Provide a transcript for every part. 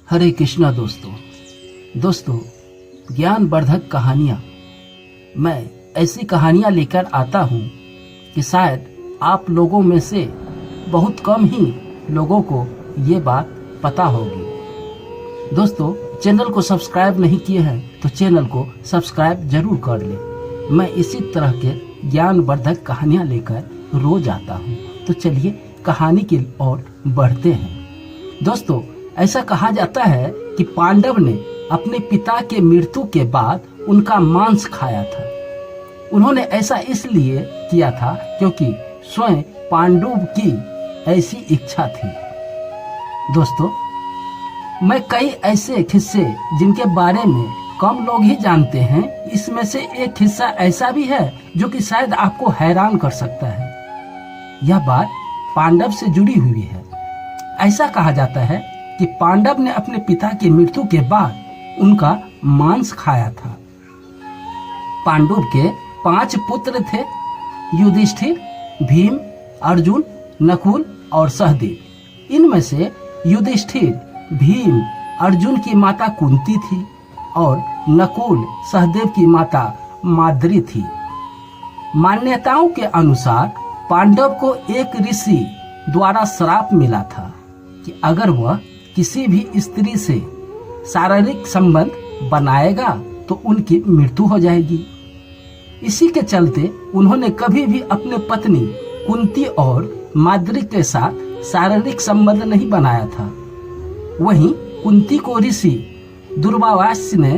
हरे कृष्णा दोस्तों ज्ञानवर्धक कहानियाँ। मैं ऐसी कहानियाँ लेकर आता हूँ कि शायद आप लोगों में से बहुत कम ही लोगों को ये बात पता होगी। दोस्तों, चैनल को सब्सक्राइब नहीं किए हैं तो चैनल को सब्सक्राइब जरूर कर लें। मैं इसी तरह के ज्ञानवर्धक कहानियाँ लेकर रोज आता हूँ। तो चलिए कहानी की ओर बढ़ते हैं। दोस्तों, ऐसा कहा जाता है कि पांडव ने अपने पिता के मृत्यु के बाद उनका मांस खाया था। उन्होंने ऐसा इसलिए किया था क्योंकि स्वयं पांडव की ऐसी इच्छा थी। दोस्तों, मैं कई ऐसे किस्से जिनके बारे में कम लोग ही जानते हैं, इसमें से एक किस्सा ऐसा भी है जो कि शायद आपको हैरान कर सकता है। यह बात पांडव से जुड़ी हुई है। ऐसा कहा जाता है कि पांडव ने अपने पिता की मृत्यु के बाद उनका मांस खाया था। पांडव के 5 पुत्र थे: युधिष्ठिर, भीम, अर्जुन, नकुल और सहदेव। इनमें से युधिष्ठिर, भीम, अर्जुन की माता कुंती थी और नकुल, सहदेव की माता माद्री थी। मान्यताओं के अनुसार पांडव को एक ऋषि द्वारा श्राप मिला था कि अगर वह किसी भी स्त्री से शारीरिक संबंध बनाएगा तो उनकी मृत्यु हो जाएगी। इसी के चलते उन्होंने कभी भी अपने पत्नी कुंती और माद्री के साथ शारीरिक संबंध नहीं बनाया था। वहीं कुंती को ऋषि दुर्वास ने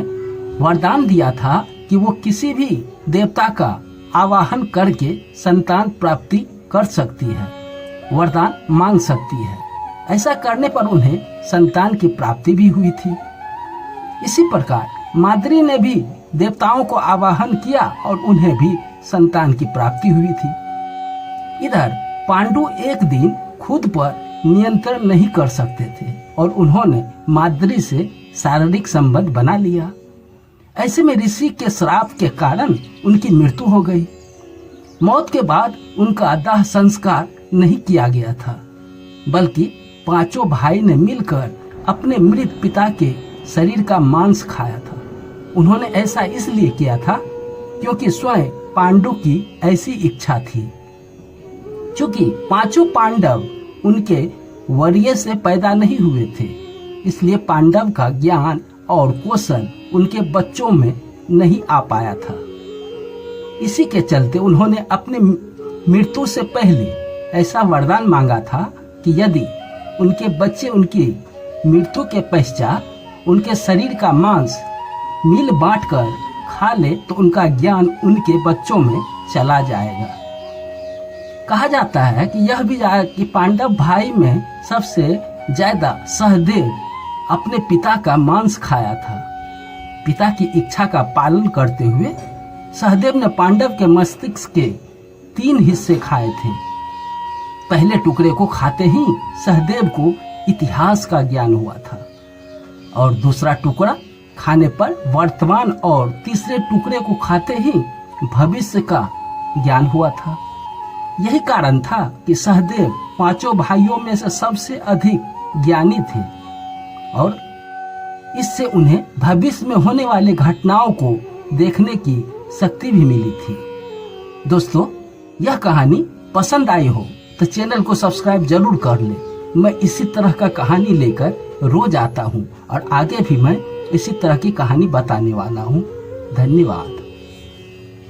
वरदान दिया था कि वो किसी भी देवता का आवाहन करके संतान प्राप्ति कर सकती है, वरदान मांग सकती है। ऐसा करने पर उन्हें संतान की प्राप्ति भी हुई थी। इसी प्रकार माद्री ने भी देवताओं को आवाहन किया और उन्हें भी संतान की प्राप्ति हुई थी। इधर पांडु एक दिन खुद पर नियंत्रण नहीं कर सकते थे और उन्होंने माद्री से शारीरिक संबंध बना लिया। ऐसे में ऋषि के श्राप के कारण उनकी मृत्यु हो गई। मौत के बाद उनका दाह संस्कार नहीं किया गया था, बल्कि 5 भाई ने मिलकर अपने मृत पिता के शरीर का मांस खाया था। उन्होंने ऐसा इसलिए किया था क्योंकि स्वयं पांडु की ऐसी इच्छा थी। क्योंकि 5 पांडव उनके वर्य से पैदा नहीं हुए थे, इसलिए पांडव का ज्ञान और कौशल उनके बच्चों में नहीं आ पाया था। इसी के चलते उन्होंने अपने मृत्यु से पहले ऐसा वरदान मांगा था कि यदि उनके बच्चे उनकी मृत्यु के पश्चात उनके शरीर का मांस मिल बांट कर खा ले तो उनका ज्ञान उनके बच्चों में चला जाएगा। कहा जाता है कि यह भी कि पांडव भाई में सबसे ज्यादा सहदेव अपने पिता का मांस खाया था। पिता की इच्छा का पालन करते हुए सहदेव ने पांडव के मस्तिष्क के 3 हिस्से खाए थे। पहले टुकड़े को खाते ही सहदेव को इतिहास का ज्ञान हुआ था और दूसरा टुकड़ा खाने पर वर्तमान और तीसरे टुकड़े को खाते ही भविष्य का ज्ञान हुआ था। यही कारण था कि सहदेव 5 भाइयों में से सबसे अधिक ज्ञानी थे और इससे उन्हें भविष्य में होने वाली घटनाओं को देखने की शक्ति भी मिली थी। दोस्तों, यह कहानी पसंद आई हो तो चैनल को सब्सक्राइब जरूर कर लें। मैं इसी तरह का कहानी लेकर रोज आता हूँ और आगे भी मैं इसी तरह की कहानी बताने वाला हूँ। धन्यवाद।